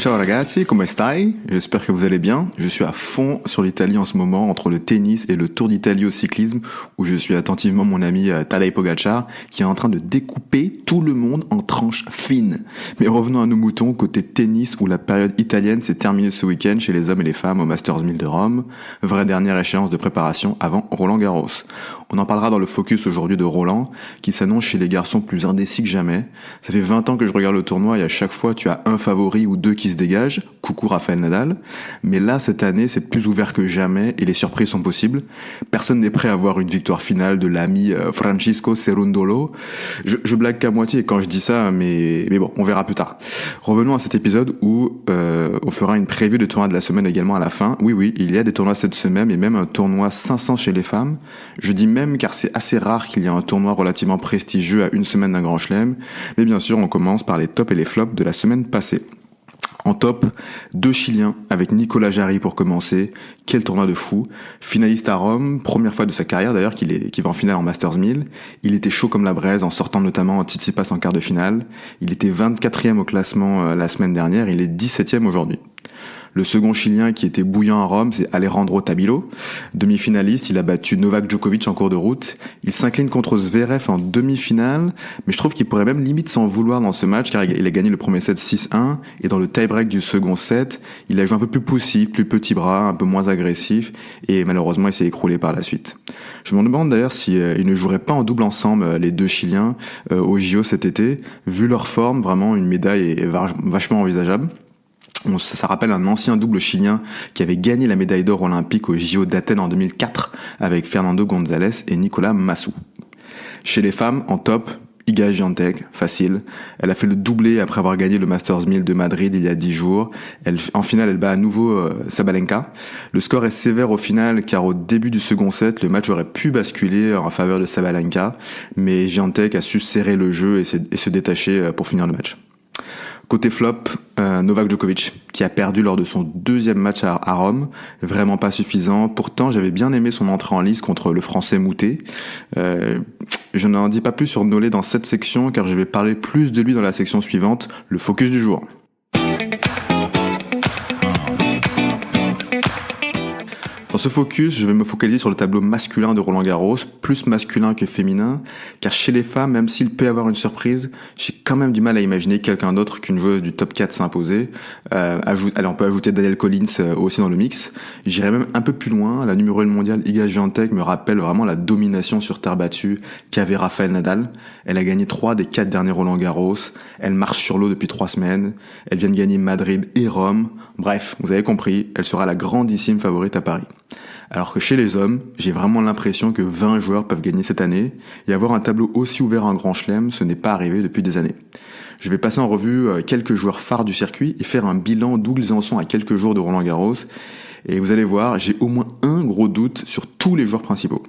Ciao ragazzi, come stai? J'espère que vous allez bien. Je suis à fond sur l'Italie en ce moment, entre le tennis et le Tour d'Italie au cyclisme, où je suis attentivement mon ami Tadej Pogačar, qui est en train de découper tout le monde en tranches fines. Mais revenons à nos moutons, côté tennis, où la période italienne s'est terminée ce week-end chez les hommes et les femmes au Masters 1000 de Rome. Vraie dernière échéance de préparation avant Roland-Garros. On en parlera dans le focus aujourd'hui de Roland, qui s'annonce chez les garçons plus indécis que jamais. Ça fait 20 ans que je regarde le tournoi et à chaque fois tu as un favori ou deux qui se dégagent. Coucou Rafael Nadal. Mais là, cette année, c'est plus ouvert que jamais et les surprises sont possibles. Personne n'est prêt à voir une victoire finale de l'ami Francisco Cerundolo. Je blague qu'à moitié quand je dis ça, mais bon, on verra plus tard. Revenons à cet épisode où on fera une preview de tournoi de la semaine également à la fin. Oui, il y a des tournois cette semaine et même un tournoi 500 chez les femmes. Je dis même car c'est assez rare qu'il y ait un tournoi relativement prestigieux à une semaine d'un grand chelem. Mais bien sûr, on commence par les tops et les flops de la semaine passée. En top, 2 Chiliens avec Nicolas Jarry pour commencer. Quel tournoi de fou. Finaliste à Rome, première fois de sa carrière d'ailleurs qu'il va en finale en Masters 1000. Il était chaud comme la braise en sortant notamment Tsitsipas en quart de finale. Il était 24e au classement la semaine dernière, il est 17e aujourd'hui. Le second Chilien qui était bouillant à Rome, c'est Alejandro Tabilo. Demi-finaliste, il a battu Novak Djokovic en cours de route. Il s'incline contre Zverev en demi-finale, mais je trouve qu'il pourrait même limite s'en vouloir dans ce match car il a gagné le premier set 6-1 et dans le tie-break du second set, il a joué un peu plus poussif, plus petit bras, un peu moins agressif et malheureusement il s'est écroulé par la suite. Je me demande d'ailleurs si ils ne joueraient pas en double ensemble les deux Chiliens au JO cet été. Vu leur forme, vraiment une médaille est vachement envisageable. Ça rappelle un ancien double chilien qui avait gagné la médaille d'or olympique au JO d'Athènes en 2004 avec Fernando González et Nicolas Massou. Chez les femmes, en top, Iga Swiatek, facile. Elle a fait le doublé après avoir gagné le Masters 1000 de Madrid il y a 10 jours. En finale, elle bat à nouveau Sabalenka. Le score est sévère au final car au début du second set, le match aurait pu basculer en faveur de Sabalenka, mais Swiatek a su serrer le jeu et se détacher pour finir le match. Côté flop, Novak Djokovic, qui a perdu lors de son deuxième match à Rome, vraiment pas suffisant. Pourtant, j'avais bien aimé son entrée en lice contre le Français Moutet. Je n'en dis pas plus sur Nolé dans cette section, car je vais parler plus de lui dans la section suivante, le focus du jour. Dans ce focus, je vais me focaliser sur le tableau masculin de Roland-Garros, plus masculin que féminin, car chez les femmes, même s'il peut y avoir une surprise, j'ai quand même du mal à imaginer quelqu'un d'autre qu'une joueuse du top 4 s'imposer. On peut ajouter Danielle Collins aussi dans le mix. J'irai même un peu plus loin, la numéro 1 mondiale Iga Swiatek me rappelle vraiment la domination sur terre battue qu'avait Rafael Nadal. Elle a gagné 3 des 4 derniers Roland-Garros, elle marche sur l'eau depuis 3 semaines, elle vient de gagner Madrid et Rome. Bref, vous avez compris, elle sera la grandissime favorite à Paris. Alors que chez les hommes, j'ai vraiment l'impression que 20 joueurs peuvent gagner cette année, et avoir un tableau aussi ouvert en grand chelem, ce n'est pas arrivé depuis des années. Je vais passer en revue quelques joueurs phares du circuit et faire un bilan d'où ils en sont à quelques jours de Roland-Garros, et vous allez voir, j'ai au moins un gros doute sur tous les joueurs principaux.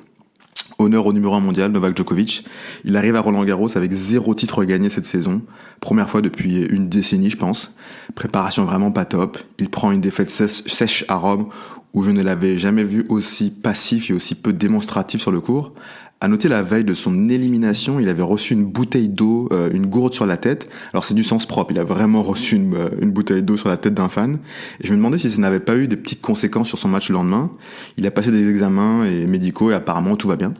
Honneur au numéro 1 mondial, Novak Djokovic. Il arrive à Roland-Garros avec 0 titre gagné cette saison. Première fois depuis une décennie, je pense. Préparation vraiment pas top. Il prend une défaite sèche à Rome, où je ne l'avais jamais vu aussi passif et aussi peu démonstratif sur le court. À noter la veille de son élimination, il avait reçu une bouteille d'eau, une gourde sur la tête. Alors c'est du sens propre, il a vraiment reçu une bouteille d'eau sur la tête d'un fan. Et je me demandais si ça n'avait pas eu des petites conséquences sur son match le lendemain. Il a passé des examens médicaux et apparemment tout va bien.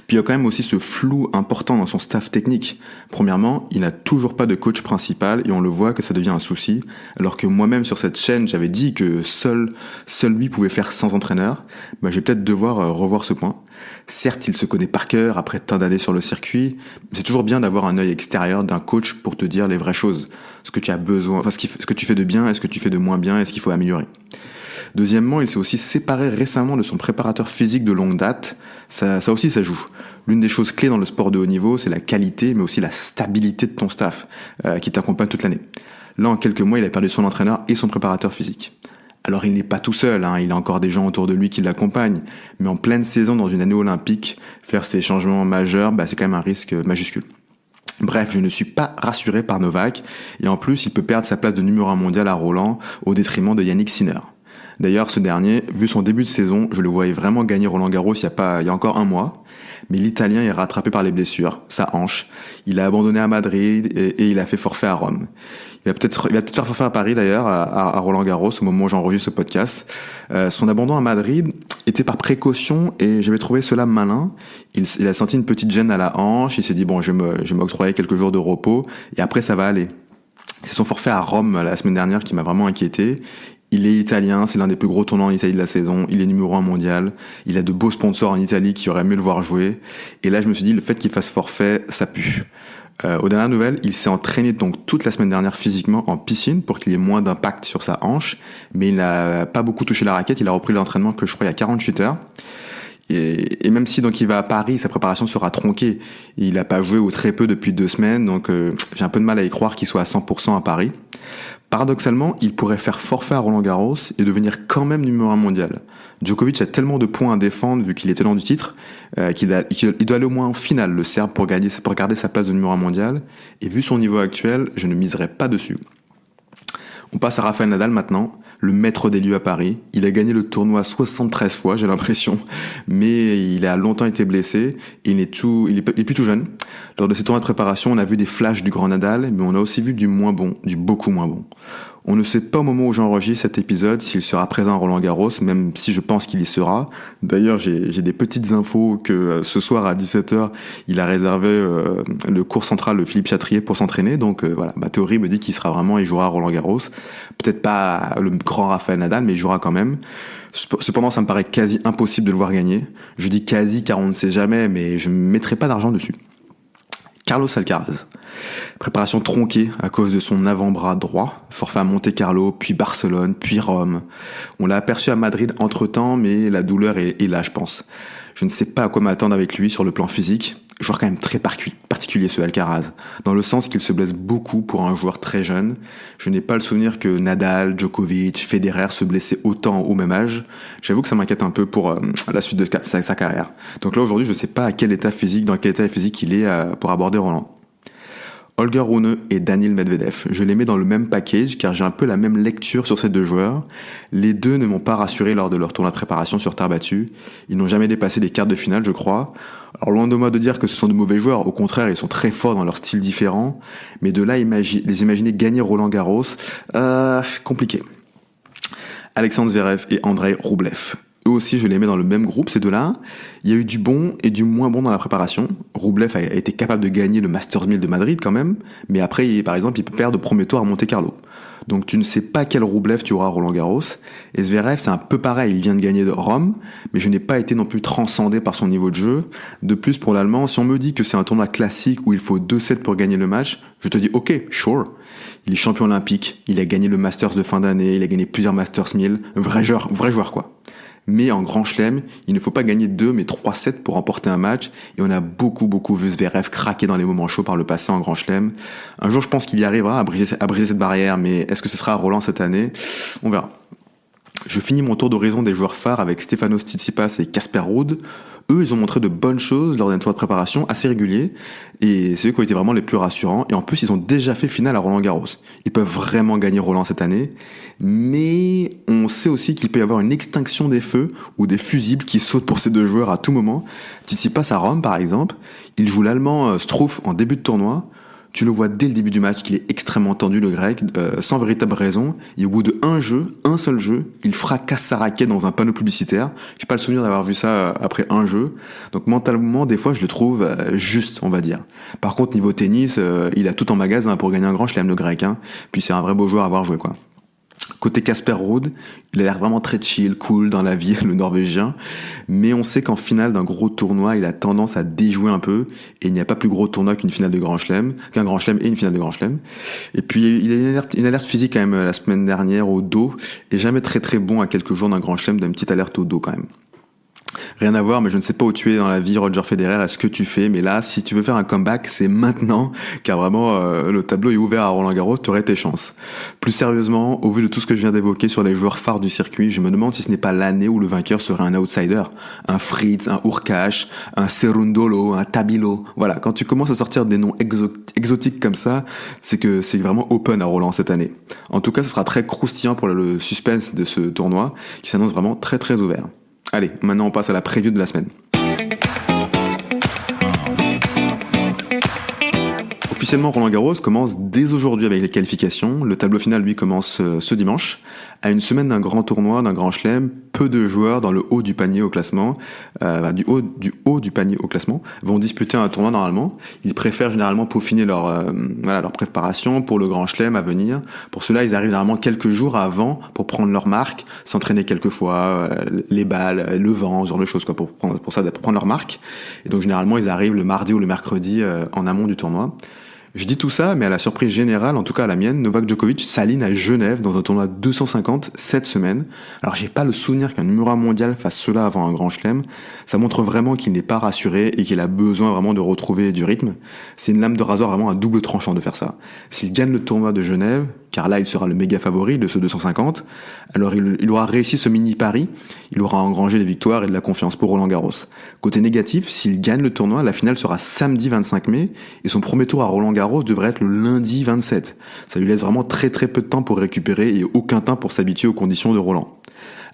Puis il y a quand même aussi ce flou important dans son staff technique. Premièrement, il n'a toujours pas de coach principal et on le voit que ça devient un souci, alors que moi-même sur cette chaîne, j'avais dit que seul lui pouvait faire sans entraîneur. Je vais peut-être devoir revoir ce point. Certes, il se connaît par cœur après tant d'années sur le circuit, mais c'est toujours bien d'avoir un œil extérieur d'un coach pour te dire les vraies choses. Ce que tu as besoin, enfin, ce que tu fais de bien, est-ce que tu fais de moins bien, est-ce qu'il faut améliorer. Deuxièmement, il s'est aussi séparé récemment de son préparateur physique de longue date. Ça aussi, ça joue. L'une des choses clés dans le sport de haut niveau, c'est la qualité, mais aussi la stabilité de ton staff, qui t'accompagne toute l'année. Là, en quelques mois, il a perdu son entraîneur et son préparateur physique. Alors, il n'est pas tout seul, il a encore des gens autour de lui qui l'accompagnent, mais en pleine saison, dans une année olympique, faire ces changements majeurs, c'est quand même un risque majuscule. Bref, je ne suis pas rassuré par Novak, et en plus, il peut perdre sa place de numéro 1 mondial à Roland au détriment de Yannick Sinner. D'ailleurs, ce dernier, vu son début de saison, je le voyais vraiment gagner Roland-Garros il y a encore un mois. Mais l'Italien est rattrapé par les blessures, sa hanche. Il a abandonné à Madrid et il a fait forfait à Rome. Il va peut-être faire forfait à Paris d'ailleurs, à Roland-Garros, au moment où j'enregistre ce podcast. Son abandon à Madrid était par précaution et j'avais trouvé cela malin. Il a senti une petite gêne à la hanche, il s'est dit bon, je vais m'octroyer quelques jours de repos et après ça va aller. C'est son forfait à Rome la semaine dernière qui m'a vraiment inquiété. Il est italien, c'est l'un des plus gros tournois en Italie de la saison, il est numéro 1 mondial, il a de beaux sponsors en Italie qui auraient mieux le voir jouer. Et là, je me suis dit, le fait qu'il fasse forfait, ça pue. Aux dernières nouvelles, il s'est entraîné donc toute la semaine dernière physiquement en piscine pour qu'il y ait moins d'impact sur sa hanche, mais il n'a pas beaucoup touché la raquette, il a repris l'entraînement que je crois il y a 48 heures. Et même si donc il va à Paris, sa préparation sera tronquée. Il n'a pas joué ou très peu depuis 2 semaines, donc j'ai un peu de mal à y croire qu'il soit à 100% à Paris. Paradoxalement, il pourrait faire forfait à Roland-Garros et devenir quand même numéro 1 mondial. Djokovic a tellement de points à défendre vu qu'il est tenant du titre qu'il doit aller au moins en finale, le Serbe, pour garder sa place de numéro 1 mondial. Et vu son niveau actuel, je ne miserais pas dessus. On passe à Rafael Nadal maintenant, le maître des lieux à Paris. Il a gagné le tournoi 73 fois, j'ai l'impression, mais il a longtemps été blessé et il est plus tout jeune. Lors de ces tournois de préparation, on a vu des flashs du grand Nadal, mais on a aussi vu du moins bon, du beaucoup moins bon. On ne sait pas au moment où j'enregistre cet épisode s'il sera présent à Roland-Garros, même si je pense qu'il y sera. D'ailleurs, j'ai des petites infos que ce soir à 17h, il a réservé le cours central, le Philippe Chatrier, pour s'entraîner. Donc voilà, ma théorie me dit qu'il sera vraiment, il jouera à Roland-Garros. Peut-être pas le grand Rafael Nadal, mais il jouera quand même. Cependant, ça me paraît quasi impossible de le voir gagner. Je dis quasi car on ne sait jamais, mais je ne mettrai pas d'argent dessus. Carlos Alcaraz. Préparation tronquée à cause de son avant-bras droit. Forfait à Monte-Carlo, puis Barcelone, puis Rome. On l'a aperçu à Madrid entre-temps, mais la douleur est là, je pense. Je ne sais pas à quoi m'attendre avec lui sur le plan physique. Joueur quand même très particulier, ce Alcaraz. Dans le sens qu'il se blesse beaucoup pour un joueur très jeune. Je n'ai pas le souvenir que Nadal, Djokovic, Federer se blessaient autant au même âge. J'avoue que ça m'inquiète un peu pour la suite de sa carrière. Donc là, aujourd'hui, je ne sais pas dans quel état physique il est pour aborder Roland. Holger Rune et Daniil Medvedev. Je les mets dans le même package car j'ai un peu la même lecture sur ces deux joueurs. Les deux ne m'ont pas rassuré lors de leur tournoi de préparation sur terre battue. Ils n'ont jamais dépassé les quarts de finale, je crois. Alors loin de moi de dire que ce sont de mauvais joueurs, au contraire, ils sont très forts dans leur style différent. Mais de là, les imaginer gagner Roland-Garros, compliqué. Alexandre Zverev et Andrei Rublev. Eux aussi, je les mets dans le même groupe, ces deux-là. Il y a eu du bon et du moins bon dans la préparation. Rublev a été capable de gagner le Masters 1000 de Madrid quand même, mais après, par exemple, il peut perdre au premier tour à Monte-Carlo. Donc tu ne sais pas quel Rublev tu auras à Roland-Garros. Et Zverev, c'est un peu pareil, il vient de gagner de Rome, mais je n'ai pas été non plus transcendé par son niveau de jeu. De plus, pour l'Allemand, si on me dit que c'est un tournoi classique où il faut 2 sets pour gagner le match, je te dis ok, sure. Il est champion olympique, il a gagné le Masters de fin d'année, il a gagné plusieurs Masters 1000, vrai joueur quoi. Mais en grand chelem, il ne faut pas gagner 2 mais 3 sets pour remporter un match. Et on a beaucoup vu Zverev craquer dans les moments chauds par le passé en grand chelem. Un jour, je pense qu'il y arrivera à briser cette barrière, mais est-ce que ce sera à Roland cette année? On verra. Je finis mon tour d'horizon des joueurs phares avec Stefanos Tsitsipas et Casper Ruud. Eux, ils ont montré de bonnes choses lors d'un tour de préparation assez régulier. Et c'est eux qui ont été vraiment les plus rassurants. Et en plus, ils ont déjà fait finale à Roland-Garros. Ils peuvent vraiment gagner Roland cette année. Mais on sait aussi qu'il peut y avoir une extinction des feux ou des fusibles qui sautent pour ces deux joueurs à tout moment. Tsitsipas à Rome, par exemple. Il joue l'Allemand Struff en début de tournoi. Tu le vois dès le début du match qu'il est extrêmement tendu, le grec, sans véritable raison. Et au bout de un seul jeu, il fracasse sa raquette dans un panneau publicitaire. J'ai pas le souvenir d'avoir vu ça après un jeu. Donc mentalement, des fois, je le trouve juste, on va dire. Par contre, niveau tennis, il a tout en magasin pour gagner un grand chelem, le grec. Puis c'est un vrai beau joueur à avoir joué, quoi. Côté Casper Ruud, il a l'air vraiment très chill, cool dans la vie, le Norvégien. Mais on sait qu'en finale d'un gros tournoi, il a tendance à déjouer un peu. Et il n'y a pas plus gros tournoi qu'un Grand Chelem et une finale de Grand Chelem. Et puis, il a une alerte physique quand même la semaine dernière au dos. Et jamais très bon à quelques jours d'un Grand Chelem, d'une petite alerte au dos quand même. Rien à voir, mais je ne sais pas où tu es dans la vie, Roger Federer, est-ce que tu fais, mais là, si tu veux faire un comeback, c'est maintenant, car vraiment, le tableau est ouvert à Roland-Garros, tu aurais tes chances. Plus sérieusement, au vu de tout ce que je viens d'évoquer sur les joueurs phares du circuit, je me demande si ce n'est pas l'année où le vainqueur serait un outsider. Un Fritz, un Hurkacz, un Cerundolo, un Tabilo. Voilà, quand tu commences à sortir des noms exotiques comme ça, c'est que c'est vraiment open à Roland cette année. En tout cas, ce sera très croustillant pour le suspense de ce tournoi, qui s'annonce vraiment très très ouvert. Allez, maintenant on passe à la preview de la semaine. Officiellement, Roland-Garros commence dès aujourd'hui avec les qualifications. Le tableau final, lui, commence ce dimanche. À une semaine d'un grand tournoi, d'un grand chelem, peu de joueurs dans le haut du panier au classement, du haut du panier au classement, vont disputer un tournoi normalement. Ils préfèrent généralement peaufiner leur préparation pour le grand chelem à venir. Pour cela, ils arrivent généralement quelques jours avant pour prendre leur marque, s'entraîner quelques fois, les balles, le vent, ce genre de choses, quoi, pour prendre leur marque. Et donc généralement, ils arrivent le mardi ou le mercredi en amont du tournoi. Je dis tout ça, mais à la surprise générale, en tout cas à la mienne, Novak Djokovic s'aligne à Genève dans un tournoi 250 cette semaine. Alors j'ai pas le souvenir qu'un numéro 1 mondial fasse cela avant un grand chelem. Ça montre vraiment qu'il n'est pas rassuré et qu'il a besoin vraiment de retrouver du rythme. C'est une lame de rasoir vraiment à double tranchant de faire ça. S'il gagne le tournoi de Genève, car là il sera le méga favori de ce 250, alors il aura réussi ce mini pari, il aura engrangé des victoires et de la confiance pour Roland Garros. Côté négatif, s'il gagne le tournoi, la finale sera samedi 25 mai et son premier tour à Roland Garros devrait être le lundi 27. Ça lui laisse vraiment très très peu de temps pour récupérer et aucun temps pour s'habituer aux conditions de Roland.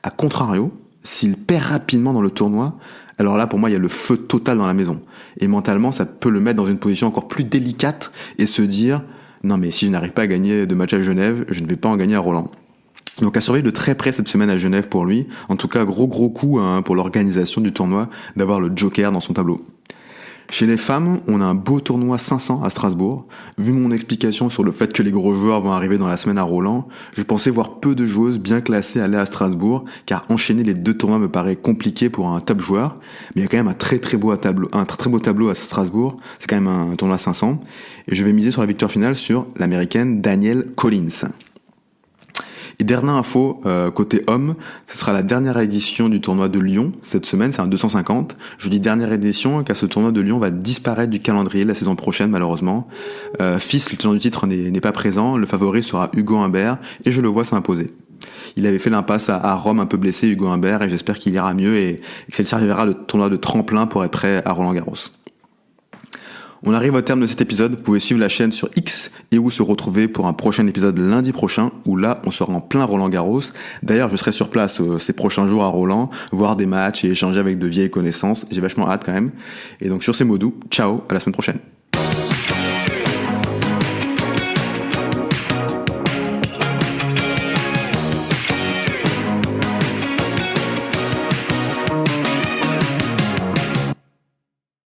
A contrario, s'il perd rapidement dans le tournoi, alors là pour moi il y a le feu total dans la maison. Et mentalement ça peut le mettre dans une position encore plus délicate et se dire non mais si je n'arrive pas à gagner de match à Genève, je ne vais pas en gagner à Roland. Donc à surveiller de très près cette semaine à Genève pour lui. En tout cas, gros coup pour l'organisation du tournoi d'avoir le Joker dans son tableau. Chez les femmes, on a un beau tournoi 500 à Strasbourg. Vu mon explication sur le fait que les gros joueurs vont arriver dans la semaine à Roland, je pensais voir peu de joueuses bien classées aller à Strasbourg, car enchaîner les deux tournois me paraît compliqué pour un top joueur. Mais il y a quand même un très beau tableau à Strasbourg. C'est quand même un tournoi 500. Et je vais miser sur la victoire finale sur l'américaine Danielle Collins. Et dernière info, côté homme, ce sera la dernière édition du tournoi de Lyon cette semaine, c'est un 250. Je dis dernière édition car ce tournoi de Lyon va disparaître du calendrier la saison prochaine malheureusement. Fils, le tenant du titre, n'est pas présent, le favori sera Hugo Humbert et je le vois s'imposer. Il avait fait l'impasse à Rome un peu blessé, Hugo Humbert, et j'espère qu'il ira mieux et que ça lui servira de tournoi de tremplin pour être prêt à Roland-Garros. On arrive au terme de cet épisode, vous pouvez suivre la chaîne sur X et vous se retrouver pour un prochain épisode lundi prochain où là on sera en plein Roland Garros. D'ailleurs je serai sur place ces prochains jours à Roland, voir des matchs et échanger avec de vieilles connaissances, j'ai vachement hâte quand même. Et donc sur ces mots doux, ciao, à la semaine prochaine.